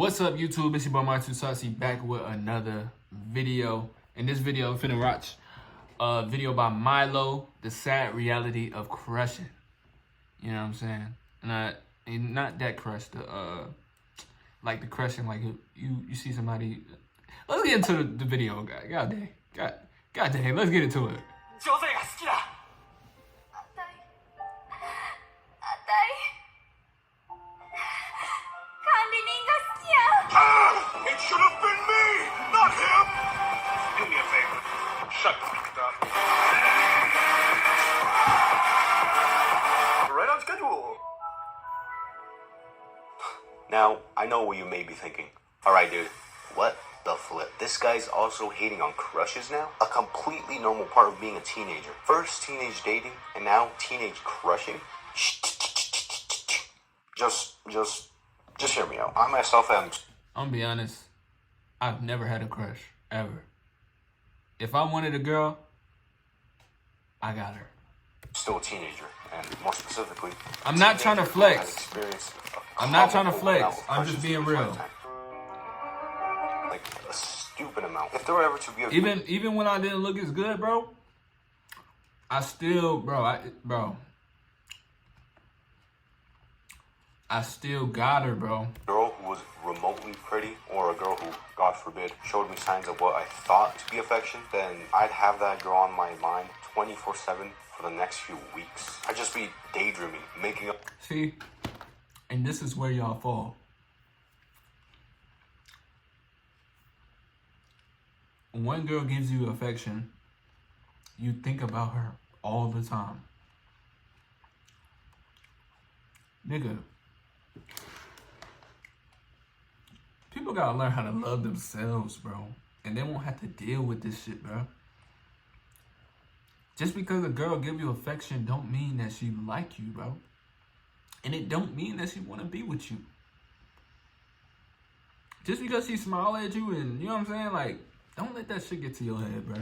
What's up, YouTube? It's your boy Martu Saucy back with another video. In this video, I'm finna watch a video by Milo, the sad reality of crushing. You know what I'm saying? Not that crush, like the crushing, like you see somebody. Let's get into the video, guys. God dang, let's get into it. It should have been me, not him! Do me a favor. Shut up. Right on schedule. Now, I know what you may be thinking. Alright, dude. What the flip? This guy's also hating on crushes now? A completely normal part of being a teenager. First teenage dating, and now teenage crushing? Just hear me out. I myself am... I'm gonna be honest, I've never had a crush, ever. If I wanted a girl, I got her. Still a teenager, and more specifically... I'm not trying to flex. I'm not trying to flex. I'm just being real. Like, a stupid amount. If there were ever to be a... Even when I didn't look as good, bro, I still, I still got her, bro. Girl who was remotely pretty, or a girl who, God forbid, showed me signs of what I thought to be affection, then I'd have that girl on my mind 24/7 for the next few weeks. I'd just be daydreaming, making up... See? And this is where y'all fall. When one girl gives you affection, you think about her all the time. Nigga. People gotta learn how to love themselves, bro. And they won't have to deal with this shit, bro. Just because a girl give you affection don't mean that she like you, bro. And it don't mean that she wanna be with you. Just because she smile at you and, you know what I'm saying? Like, don't let that shit get to your head, bro.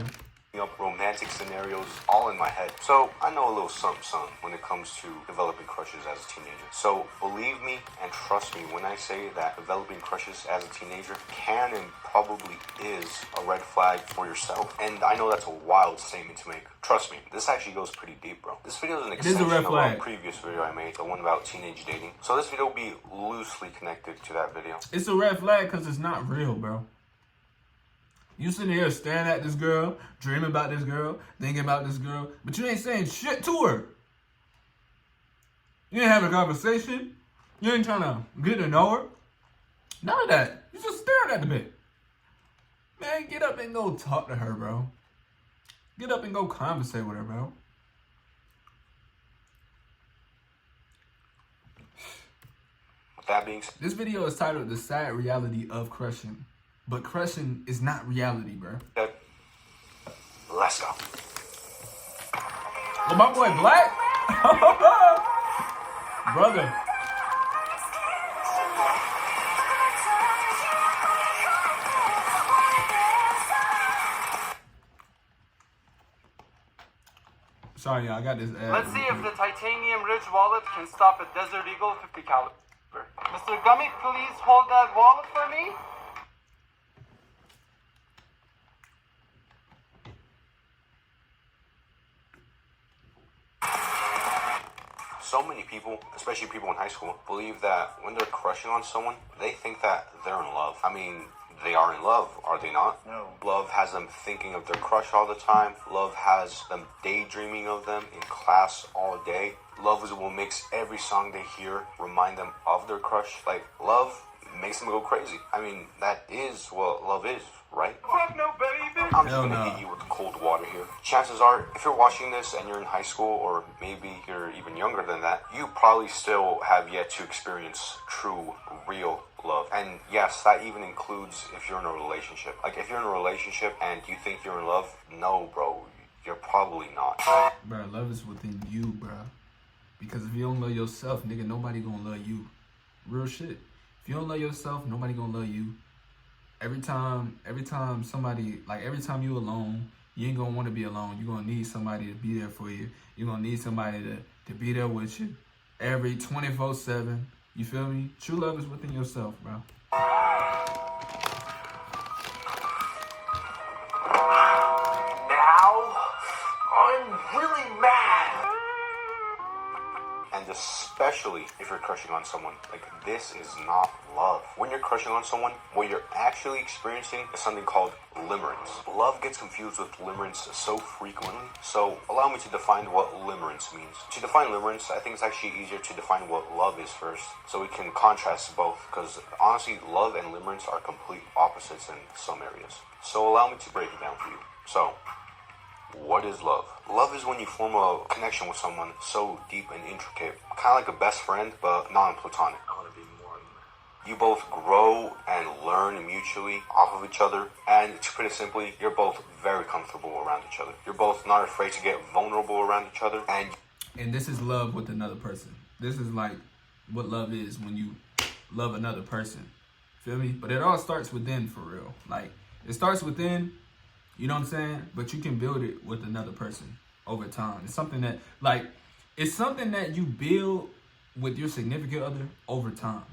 Up romantic scenarios all in my head. So I know a little something when it comes to developing crushes as a teenager. So believe me and trust me when I say that developing crushes as a teenager can and probably is a red flag for yourself. And I know that's a wild statement to make. Trust me, this actually goes pretty deep, bro. This video is an extension of a previous video I made, the one about teenage dating. So this video will be loosely connected to that video. It's a red flag because it's not real, bro. You sitting here staring at this girl, dreaming about this girl, thinking about this girl, but you ain't saying shit to her. You ain't having a conversation. You ain't trying to get to know her. None of that. You just staring at the bitch. Man, get up and go talk to her, bro. Get up and go conversate with her, bro. With that being said, this video is titled The Sad Reality of Crushing. But crushing is not reality, bro. Let's go. Well, my boy Black? Brother. Sorry, y'all, I got this ad. Let's see if the titanium ridge wallet can stop a Desert Eagle 50 caliber. Mr. Gummy, please hold that wallet for me. So many people, especially people in high school, believe that when they're crushing on someone, they think that they're in love. I mean, they are in love, are they not? No. Love has them thinking of their crush all the time. Love has them daydreaming of them in class all day. Love is what makes every song they hear remind them of their crush. Like, love makes them go crazy. I mean, that is what love is, right? Fuck no, baby. I'm just gonna hit you with cold water here. Chances are, if you're watching this and you're in high school, or maybe you're even younger than that, you probably still have yet to experience true, real love. And yes, that even includes if you're in a relationship. Like, if you're in a relationship and you think you're in love, no, bro, you're probably not. Bro, love is within you, bro. Because if you don't love yourself, nigga, nobody gonna love you. Real shit. If you don't love yourself, nobody gonna love you. Every time somebody, like every time you alone, you ain't gonna want to be alone. You're gonna need somebody to be there for you. You're gonna need somebody to be there with you every 24/7. You feel me? True love is within yourself, bro. especially if you're crushing on someone. Like, this is not love. When you're crushing on someone, what you're actually experiencing is something called limerence. Love gets confused with limerence so frequently, so allow me to define what limerence means. To define limerence, I think it's actually easier to define what love is first, so we can contrast both, because honestly, love and limerence are complete opposites in some areas. So allow me to break it down for you. So, what is love? Love is when you form a connection with someone so deep and intricate, kind of like a best friend, but non-platonic. I want to be more than that. You both grow and learn mutually off of each other, and to put it simply, you're both very comfortable around each other. You're both not afraid to get vulnerable around each other, And this is love with another person. This is like what love is when you love another person. Feel me? But it all starts within, for real. Like, it starts within, you know what I'm saying? But you can build it with another person over time. It's something that, like, it's something that you build with your significant other over time.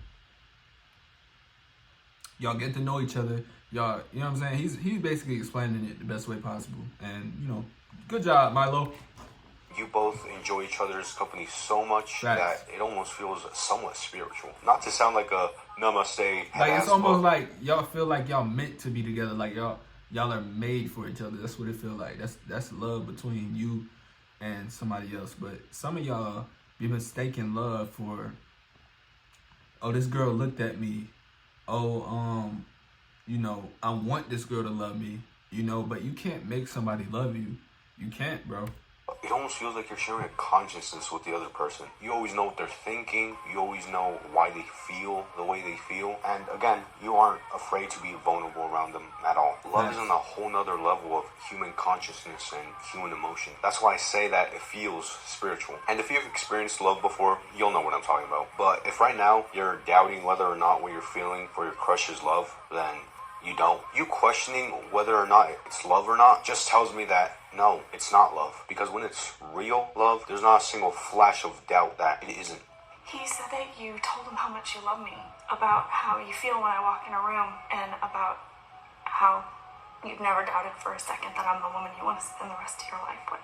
Y'all get to know each other. Y'all, you know what I'm saying? He's basically explaining it the best way possible. And, you know, good job, Milo. you both enjoy each other's company so much that it almost feels somewhat spiritual. Not to sound like a namaste. Like, it's almost like y'all feel like y'all meant to be together. Like y'all are made for each other. That's what it feels like. That's love between you and somebody else. But some of y'all be mistaking love for, oh, this girl looked at me. Oh, you know, I want this girl to love me. You know, but you can't make somebody love you. You can't, bro. It almost feels like you're sharing a consciousness with the other person. You always know what they're thinking. You always know why they feel the way they feel. And again, you aren't afraid to be vulnerable around them at all. Love is on a whole nother level of human consciousness and human emotion. That's why I say that it feels spiritual. And if you've experienced love before, you'll know what I'm talking about. But if right now you're doubting whether or not what you're feeling for your crush is love, then you don't. You questioning whether or not it's love or not just tells me that no, it's not love. Because when it's real love, there's not a single flash of doubt that it isn't. He said that you told him how much you love me, about how you feel when I walk in a room, and about how you've never doubted for a second that I'm the woman you want to spend the rest of your life with.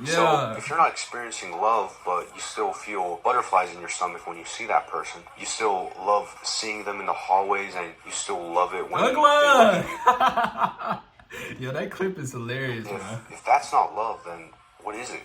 Yeah. So if you're not experiencing love, but you still feel butterflies in your stomach when you see that person, you still love seeing them in the hallways, and you still love it when they look at you. Yo, that clip is hilarious, man. If that's not love, then what is it?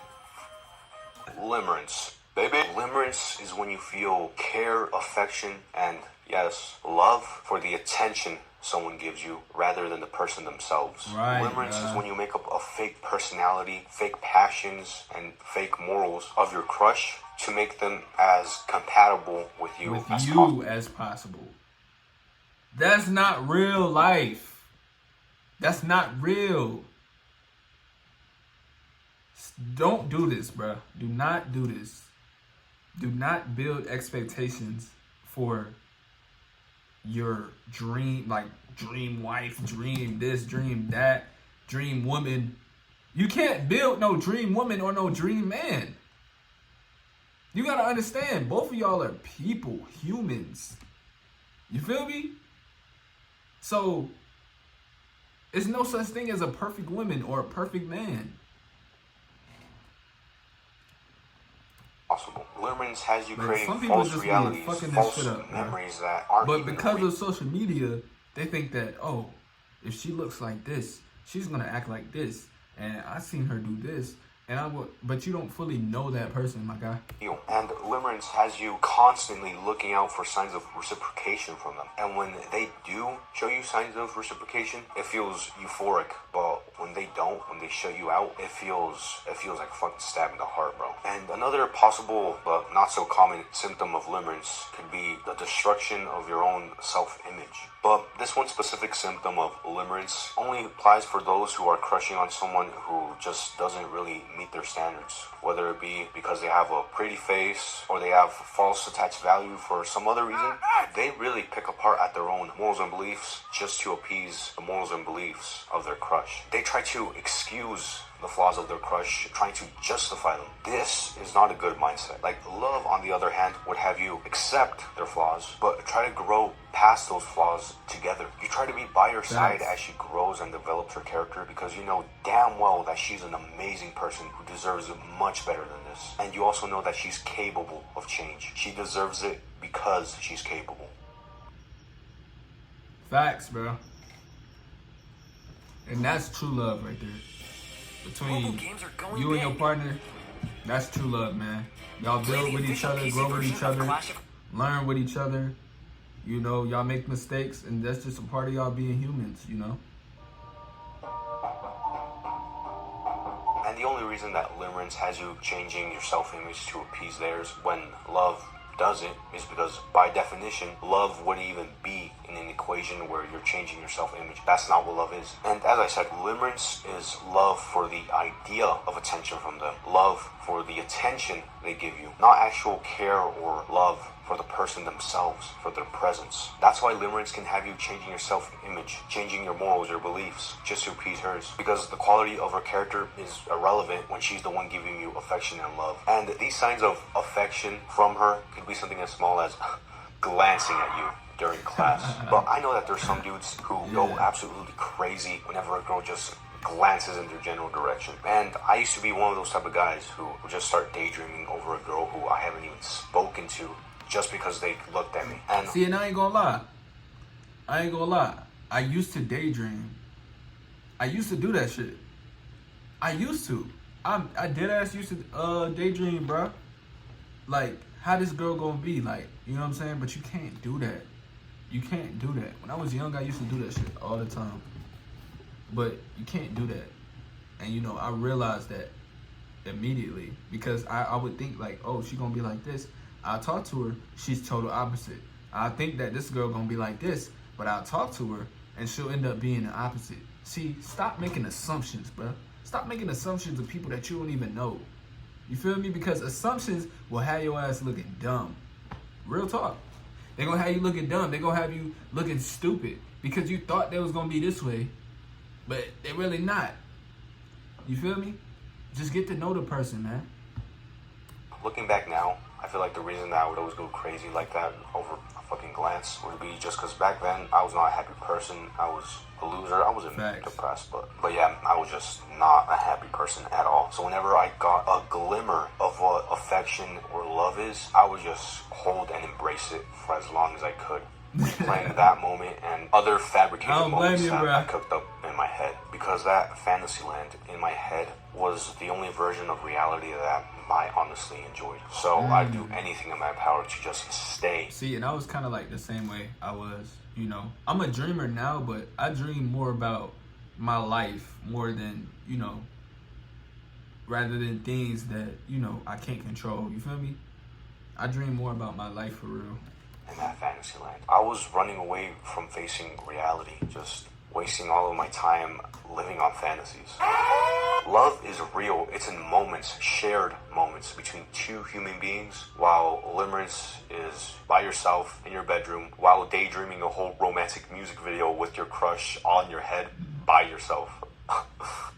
Limerence. Baby, limerence is when you feel care, affection, and yes, love for the attention someone gives you rather than the person themselves. Right, Limerence is when you make up a fake personality, fake passions, and fake morals of your crush to make them as compatible with you as possible. That's not real life. That's not real. Don't do this, bro. Do not do this. Do not build expectations for your dream, like dream wife, dream this, dream that, dream woman. You can't build no dream woman or no dream man. You gotta understand, both of y'all are people, humans. You feel me? So, it's no such thing as a perfect woman or a perfect man. Possible. Limerence has you creating some people false just be realities, fucking this false shit up, memories that aren't But even because real. of social media, they think that, oh, if she looks like this, she's gonna act like this, and I seen her do this, and I would. But you don't fully know that person, my guy. And limerence has you constantly looking out for signs of reciprocation from them. And when they do show you signs of reciprocation, it feels euphoric. But when they don't, when they shut you out, it feels like a fucking stab in the heart, bro. And another possible but not so common symptom of limerence could be the destruction of your own self-image. But this one specific symptom of limerence only applies for those who are crushing on someone who just doesn't really meet their standards. Whether it be because they have a pretty face or they have false attached value for some other reason, they really pick apart at their own morals and beliefs just to appease the morals and beliefs of their crush. They try to excuse the flaws of their crush, trying to justify them. This is not a good mindset. Like, love, on the other hand, would have you accept their flaws, but try to grow past those flaws together. You try to be by her side as she grows and develops her character, because you know damn well that she's an amazing person who deserves it much better than this. And you also know that she's capable of change. She deserves it because she's capable. Facts, bro. And that's true love right there. Between you and your partner, that's true love, man. Y'all build with each other, grow with each other, learn with each other. You know, y'all make mistakes, and that's just a part of y'all being humans, you know? And the only reason that limerence has you changing your self-image to appease theirs when love does it is because, by definition, love wouldn't even be in an equation where you're changing your self-image. That's not what love is. And as I said, limerence is love for the idea of attention from them. Love for the attention they give you. Not actual care or love for the person themselves, for their presence. That's why limerence can have you changing your self-image, changing your morals, your beliefs, just to appease hers. Because the quality of her character is irrelevant when she's the one giving you affection and love. And these signs of affection from her could be something as small as glancing at you during class. But I know that there's some dudes who go absolutely crazy whenever a girl just glances in their general direction. And I used to be one of those type of guys who just start daydreaming over a girl who I haven't even spoken to, just because they looked at me. And see, and I ain't gonna lie. I used to daydream. I used to do that shit. I used to. I dead ass used to daydream, bro. Like, how this girl gonna be? Like, you know what I'm saying? But you can't do that. You can't do that. When I was young, I used to do that shit all the time. But you can't do that. And you know, I realized that immediately, because I would think like, oh, she gonna be like this. I talk to her, she's total opposite. I think that this girl gonna be like this, but I'll talk to her and she'll end up being the opposite. See, stop making assumptions, bro. Stop making assumptions of people that you don't even know. You feel me? Because assumptions will have your ass looking dumb. Real talk. They're gonna have you looking dumb. They're gonna have you looking stupid because you thought they was gonna be this way, but they're really not. You feel me? Just get to know the person, man. looking back now, I feel like the reason that I would always go crazy like that over a fucking glance would be just because back then I was not a happy person. I was a loser. I wasn't depressed, but yeah, I was just not a happy person at all. So whenever I got a glimmer of what affection or love is, I would just hold and embrace it for as long as I could. Playing that moment and other fabricated moments that I cooked up in my head, because that fantasy land in my head was the only version of reality that I honestly enjoyed. So I'd do anything in my power to just stay. See, and I was kind of like the same way I was, you know. I'm a dreamer now, but I dream more about my life more than, you know, rather than things that, you know, I can't control. You feel me? I dream more about my life for real. In that fantasy land, I was running away from facing reality, just wasting all of my time living on fantasies. Love is real. It's in moments, shared moments between two human beings, while limerence is by yourself in your bedroom while daydreaming a whole romantic music video with your crush on your head by yourself.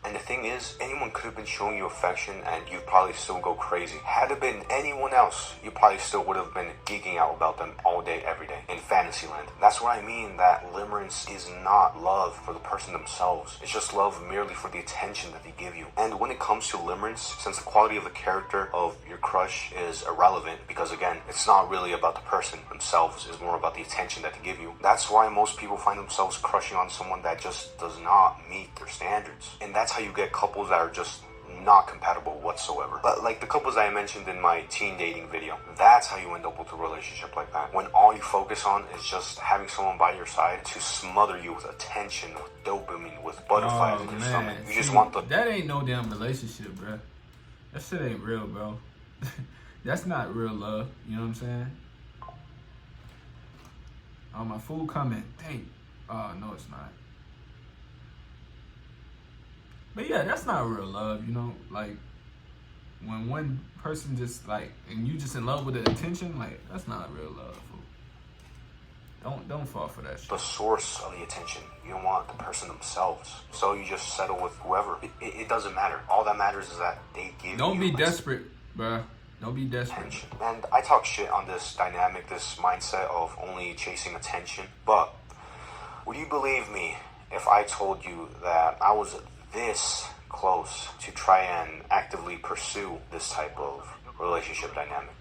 And the thing is, anyone could have been showing you affection and you'd probably still go crazy. Had it been anyone else, you probably still would have been geeking out about them all day, every day in Fantasyland. That's what I mean, that limerence is not love for the person themselves. It's just love merely for the attention that they give you. And when it comes to limerence, since the quality of the character of your crush is irrelevant, because again, it's not really about the person themselves, it's more about the attention that they give you. That's why most people find themselves crushing on someone that just does not meet their standards. And that's how you get couples that are just not compatible whatsoever. But like the couples I mentioned in my teen dating video, that's how you end up with a relationship like that. When all you focus on is just having someone by your side to smother you with attention, with dopamine, with butterflies in your stomach. You just want the... That ain't no damn relationship, bro. That shit ain't real, bro. That's not real love. You know what I'm saying? Oh, my food coming. Dang. Oh, no, it's not. But yeah, that's not real love, you know? Like, when one person just, like, and you just in love with the attention, like, that's not real love, fool. Don't fall for that shit. the source of the attention. You don't want the person themselves. So you just settle with whoever. It doesn't matter. All that matters is that they give Don't you be desperate, bruh. Don't be desperate. attention. And I talk shit on this dynamic, this mindset of only chasing attention. But would you believe me if I told you that I was this close to try and actively pursue this type of relationship dynamic?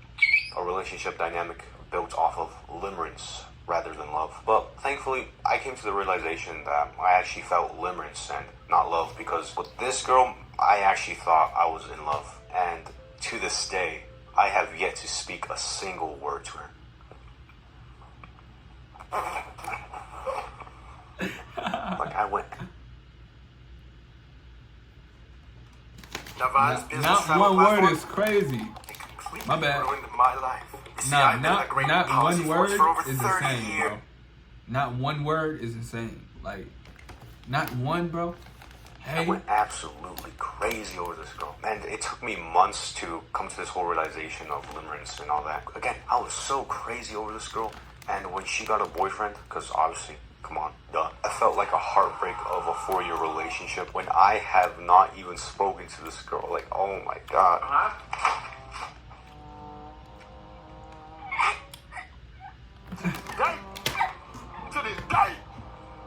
A relationship dynamic built off of limerence rather than love. But thankfully, I came to the realization that I actually felt limerence and not love, because with this girl, I actually thought I was in love. And to this day, I have yet to speak a single word to her. Like, I went. Navon's business Not travel one word platform, is crazy. it completely My bad. ruined my life. You see, Nah, I've been not like great not policy one force word for over is 30 insane, years. bro. Not one word is insane. Like, not one, bro. I Hey, went absolutely crazy over this girl. And it took me months to come to this whole realization of limerence and all that. Again, I was so crazy over this girl. And when she got a boyfriend, because obviously, come on, duh. I felt like a heartbreak of a 4-year relationship when I have not even spoken to this girl. Like, oh my God. Day. To this day.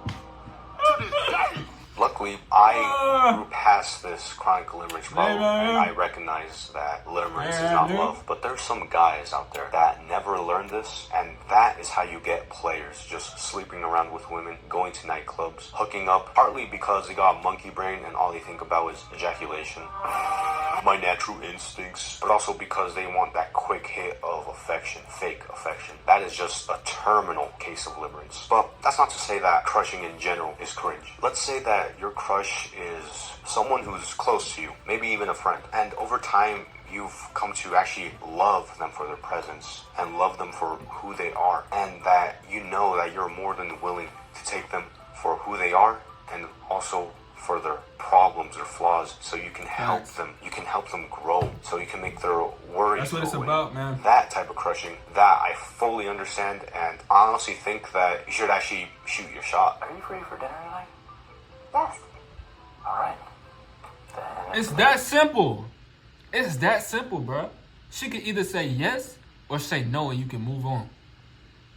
To this day. Luckily, I grew past this chronic limerence problem, man. and I recognize that limerence is Man, not dude. love. But there's some guys out there that never learn this, and that is how you get players just sleeping around with women, going to nightclubs, hooking up, partly because they got a monkey brain and all they think about is ejaculation, my natural instincts, but also because they want that quick hit of affection, fake affection. That is just a terminal case of limerence. But that's not to say that crushing in general is cringe. Let's say that your crush is someone who's close to you, maybe even a friend, and over time you've come to actually love them for their presence and love them for who they are, and that you know that you're more than willing to take them for who they are and also for their problems or flaws, so you can help Facts. them. You can help them grow, so you can make their worries That's what go it's away. about, man. That type of crushing, that I fully understand, and I honestly think that you should actually shoot your shot. Are you free for dinner tonight? Yes. Alright. it's that simple. It's that simple, bro. She can either say yes or say no, and you can move on.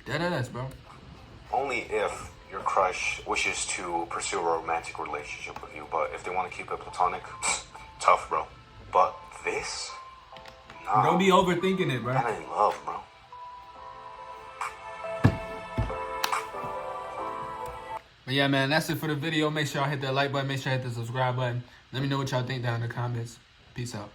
That is, bro. Only if your crush wishes to pursue a romantic relationship with you, but if they want to keep it platonic, tough, bro. But this? Nah. Don't be overthinking it, bro. I'm in love, bro. But yeah, man, that's it for the video. Make sure y'all hit that like button. Make sure y'all hit the subscribe button. Let me know what y'all think down in the comments. Peace out.